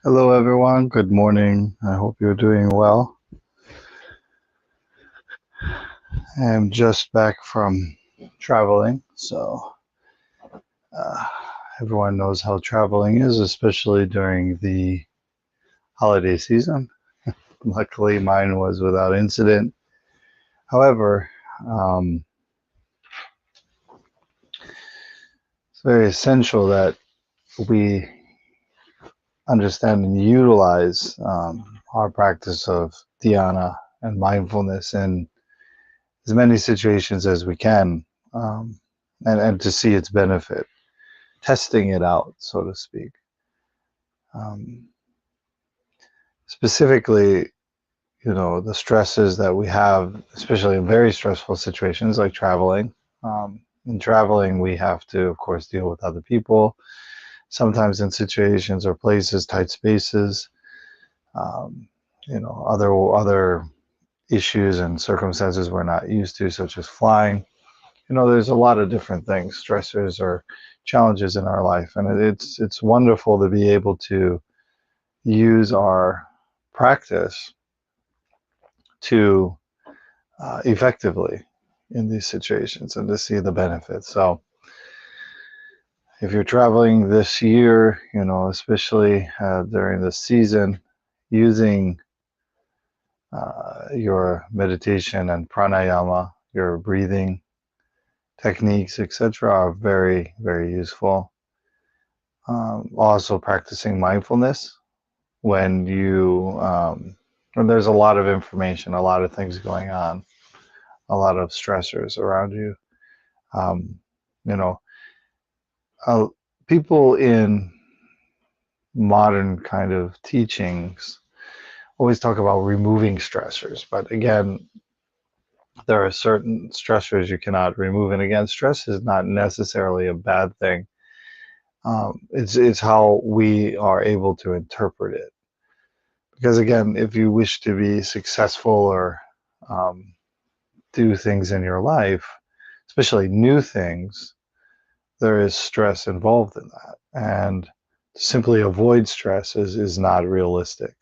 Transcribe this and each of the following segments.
Hello, everyone. Good morning. I hope you're doing well. I'm just back from traveling, so uh, everyone knows how traveling is, especially during the holiday season. Luckily, mine was without incident. However, um, it's very essential that we understand and utilize our practice of dhyana and mindfulness in as many situations as we can, um, and to see its benefit, testing it out, so to speak. Um, Specifically, the stresses that we have, especially in very stressful situations like traveling. In traveling, we have to, of course, deal with other people, sometimes in situations or places, tight spaces, um, other issues and circumstances we're not used to, such as flying. There's a lot of different things, stressors or challenges in our life, and it's wonderful to be able to use our practice to effectively in these situations and to see the benefits. So if you're traveling this year, especially during the season, using your meditation and pranayama, your breathing techniques, etc., are very, very useful. Also, practicing mindfulness when when there's a lot of information, a lot of things going on, a lot of stressors around you. Um, you know, uh, People in modern kind of teachings always talk about removing stressors, but again, there are certain stressors you cannot remove, and again, stress is not necessarily a bad thing. It's how we are able to interpret it. Because again, if you wish to be successful or um, do things in your life, especially new things, there is stress involved in that. And to simply avoid stress is not realistic.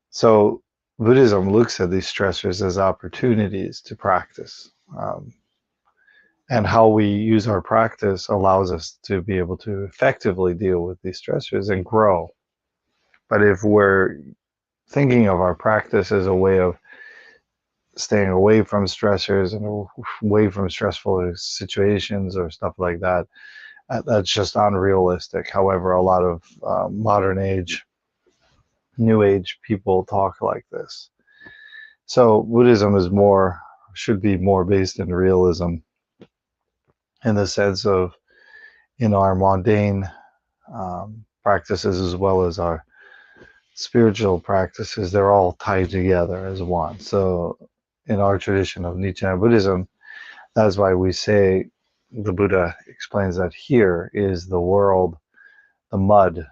So Buddhism looks at these stressors as opportunities to practice. And how we use our practice allows us to be able to effectively deal with these stressors and grow. But if we're thinking of our practice as a way of staying away from stressors and away from stressful situations or stuff like that, that's just unrealistic. However, a lot of modern age, new age people talk like this. So Buddhism should be more based in realism, in the sense of, our mundane practices as well as our spiritual practices, they're all tied together as one. So in our tradition of Nichiren Buddhism, that's why we say, the Buddha explains that here is the world, the mud,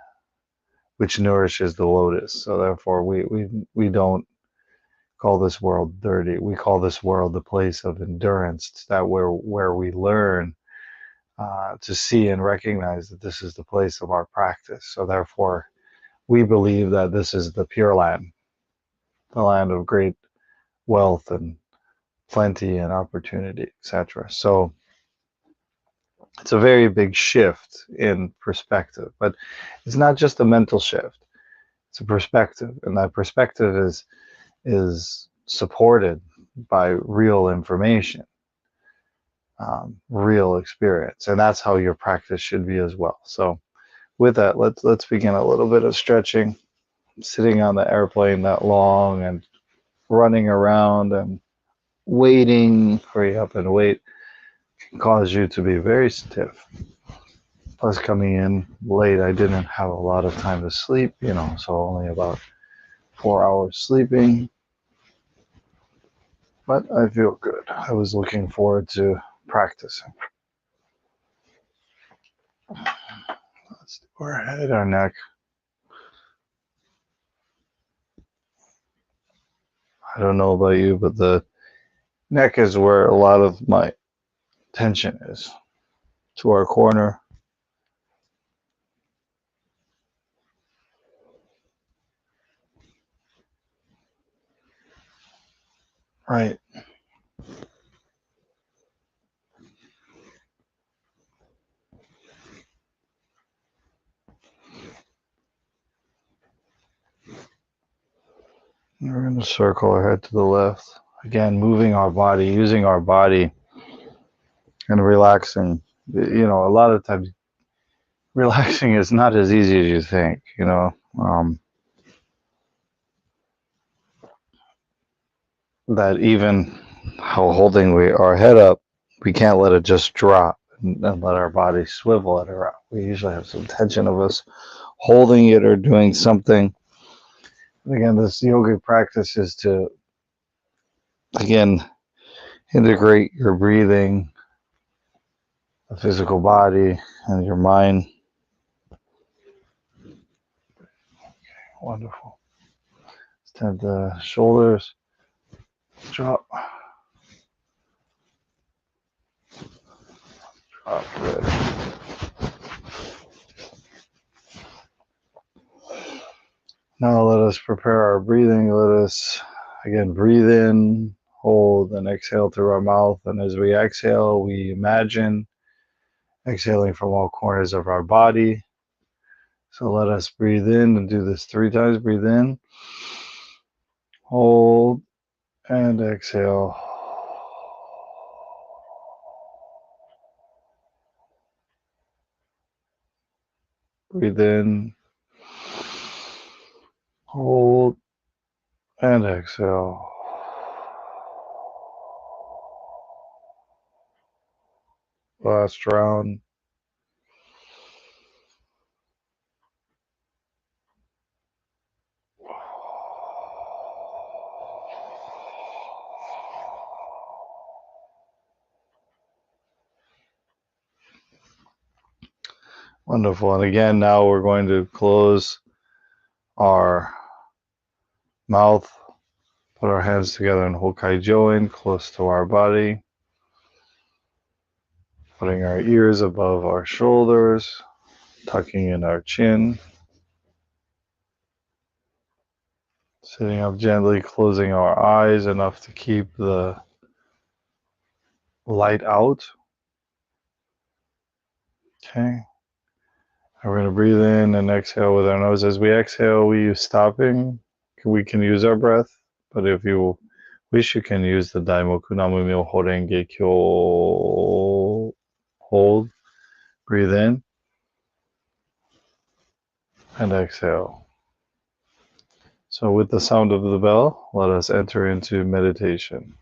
which nourishes the lotus. So therefore, we don't call this world dirty. We call this world the place of endurance, that where we learn to see and recognize that this is the place of our practice. So therefore, we believe that this is the Pure Land, the land of great wealth and plenty and opportunity, etc. So it's a very big shift in perspective, but it's not just a mental shift. It's a perspective, and that perspective is supported by real information, real experience, and that's how your practice should be as well. So with that, let's begin a little bit of stretching. Sitting on the airplane that long and running around and waiting, hurry up and wait, can cause you to be very stiff. Plus, coming in late, I didn't have a lot of time to sleep, so only about 4 hours sleeping. But I feel good. I was looking forward to practicing. Let's do our head, our neck. I don't know about you, but the neck is where a lot of my tension is. To our corner. Right. We're going to circle our head to the left. Again, moving our body, using our body, and relaxing. A lot of times, relaxing is not as easy as you think. That even how holding our head up, we can't let it just drop and let our body swivel it around. We usually have some tension of us holding it or doing something. Again, this yogic practice is to, again, integrate your breathing, the physical body, and your mind. Wonderful. Extend the shoulders, drop, drop, good. Now let us prepare our breathing. Let us, again, breathe in, hold, and exhale through our mouth. And as we exhale, we imagine exhaling from all corners of our body. So let us breathe in and do this 3 times. Breathe in, hold, and exhale. Breathe in, hold, and exhale. Last round. Wonderful. And again, now we're going to close our mouth, put our hands together in Hokai Join, close to our body, putting our ears above our shoulders, tucking in our chin, sitting up gently, closing our eyes enough to keep the light out. Okay. And we're going to breathe in and exhale with our nose. As we exhale, we use stopping. We can use our breath, but if you wish, you can use the Daimoku Namu Myoho Renge Kyo. Hold, breathe in, and exhale. So with the sound of the bell, let us enter into meditation.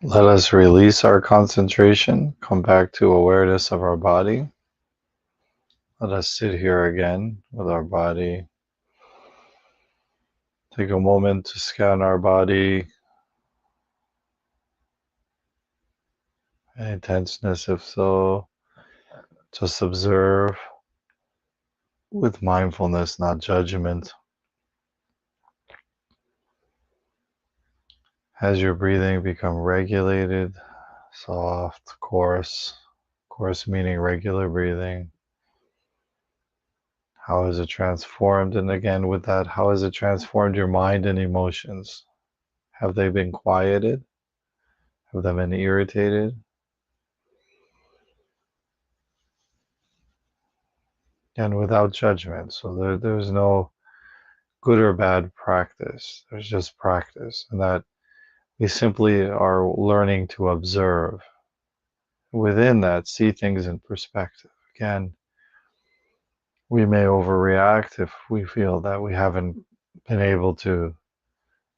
Let us release our concentration, come back to awareness of our body. Let us sit here again with our body. Take a moment to scan our body. Any tenseness, if so, just observe with mindfulness, not judgment. Has your breathing become regulated, soft, coarse meaning regular breathing? How has it transformed? And again, with that, how has it transformed your mind and emotions? Have they been quieted? Have they been irritated? And without judgment. So there's no good or bad practice. There's just practice. And that we simply are learning to observe. Within that, see things in perspective. Again, we may overreact if we feel that we haven't been able to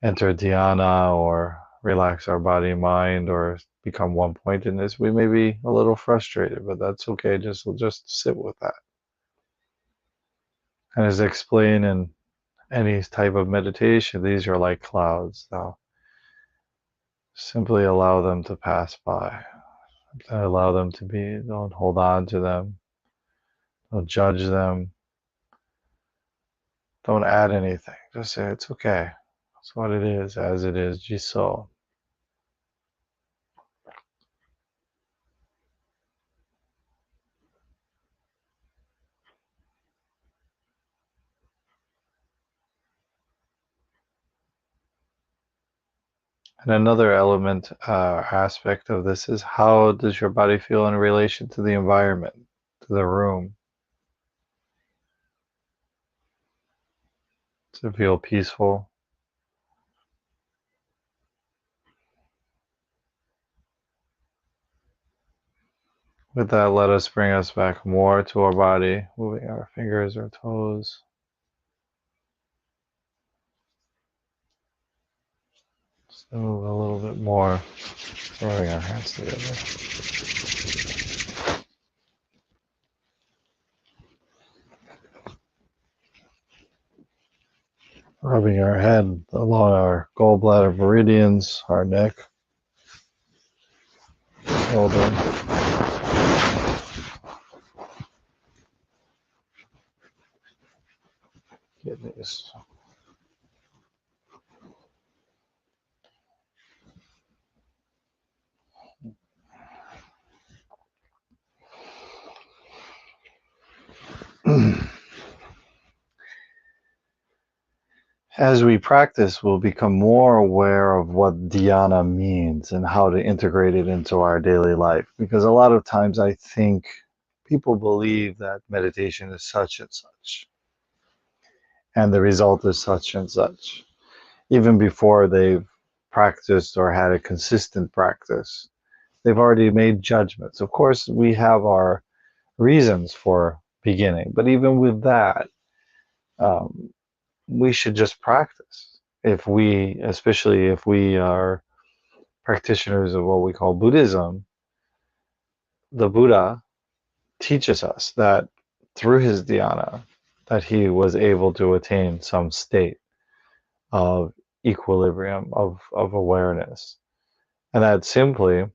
enter dhyana or relax our body and mind or become one point in this. We may be a little frustrated, but that's okay. Just sit with that. And as explained in any type of meditation, these are like clouds. Now, simply allow them to pass by. Allow them to be. Don't hold on to them. Don't judge them. Don't add anything. Just say it's okay. It's what it is, as it is. Jiso. And another element, aspect of this is how does your body feel in relation to the environment, to the room? Does it feel peaceful? With that, let us bring us back more to our body, moving our fingers or toes. Just move a little bit more, throwing our hands together. Rubbing our head along our gallbladder meridians, our neck, shoulder. Kidneys. As we practice, we'll become more aware of what dhyana means and how to integrate it into our daily life. Because a lot of times I think people believe that meditation is such and such, and the result is such and such, even before they've practiced or had a consistent practice. They've already made judgments. Of course, we have our reasons for beginning, but even with that, um, we should just practice. If we, especially if we are practitioners of what we call Buddhism, the Buddha teaches us that through his dhyana, that he was able to attain some state of equilibrium, of awareness. And that simply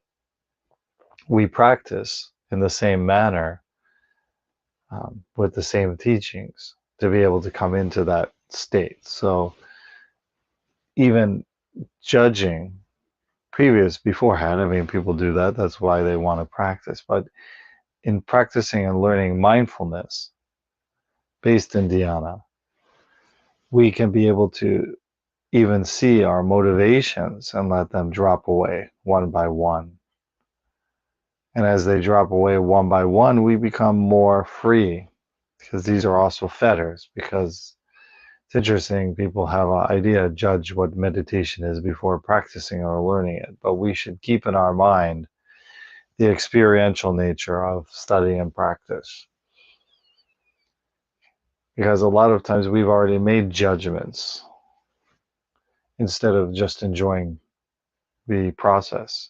we practice in the same manner, with the same teachings to be able to come into that state. So even judging previous beforehand, I mean, people do that. That's why they want to practice. But in practicing and learning mindfulness based in dhyana, we can be able to even see our motivations and let them drop away one by one. And as they drop away one by one, we become more free, because these are also fetters. Because it's interesting, people have an idea, judge what meditation is before practicing or learning it. But we should keep in our mind the experiential nature of study and practice. Because a lot of times we've already made judgments instead of just enjoying the process.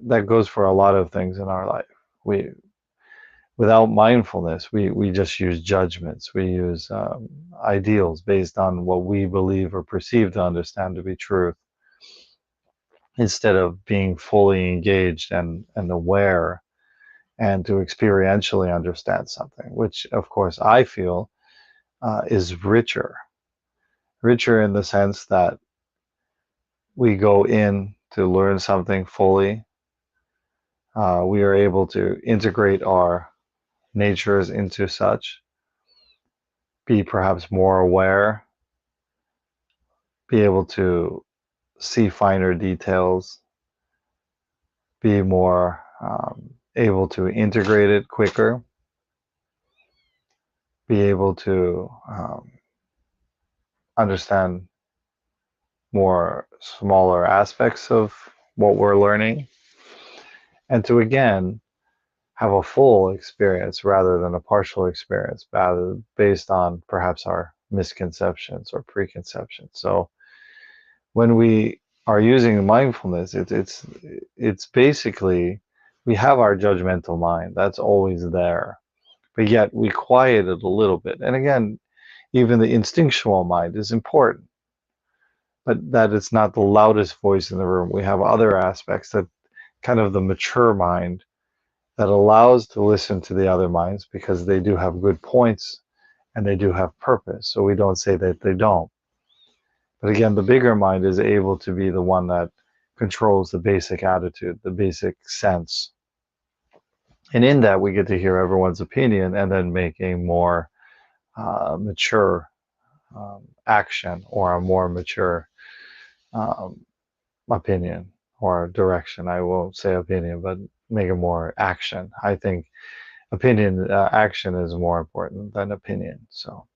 that goes for a lot of things in our life. We Without mindfulness, we just use judgments. We use ideals based on what we believe or perceive to understand to be truth, instead of being fully engaged and aware and to experientially understand something, which of course I feel is richer in the sense that we go in to learn something fully. We are able to integrate our natures into such, be perhaps more aware, be able to see finer details, be more able to integrate it quicker, be able to understand more smaller aspects of what we're learning, and to again have a full experience rather than a partial experience, based on perhaps our misconceptions or preconceptions. So when we are using mindfulness, it's basically, we have our judgmental mind that's always there, but yet we quiet it a little bit. And again, even the instinctual mind is important, but that it's not the loudest voice in the room. We have other aspects, that kind of the mature mind, that allows to listen to the other minds because they do have good points and they do have purpose. So we don't say that they don't. But again, the bigger mind is able to be the one that controls the basic attitude, the basic sense. And in that, we get to hear everyone's opinion and then make a more mature action, or a more mature um, opinion or direction. I won't say opinion, but make a more action. I think action is more important than opinion. So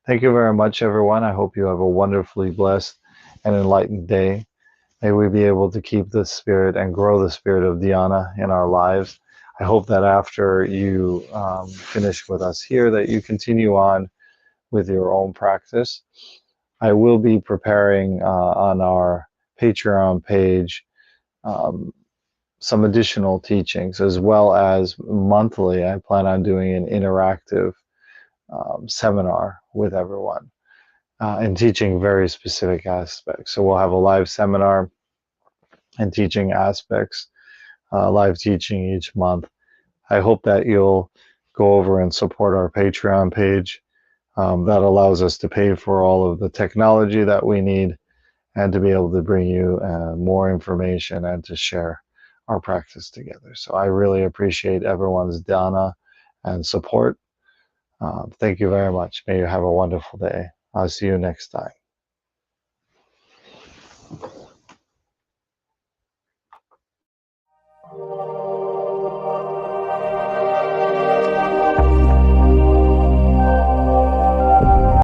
thank you very much, everyone. I hope you have a wonderfully blessed and enlightened day. May we be able to keep the spirit and grow the spirit of Dhyana in our lives. I hope that after you finish with us here, that you continue on with your own practice. I will be preparing on our Patreon page um, some additional teachings, as well as monthly. I plan on doing an interactive seminar with everyone and teaching very specific aspects. So we'll have a live seminar and teaching aspects, live teaching each month. I hope that you'll go over and support our Patreon page. That allows us to pay for all of the technology that we need, and to be able to bring you more information and to share our practice together. So I really appreciate everyone's dana and support. Thank you very much. May you have a wonderful day. I'll see you next time.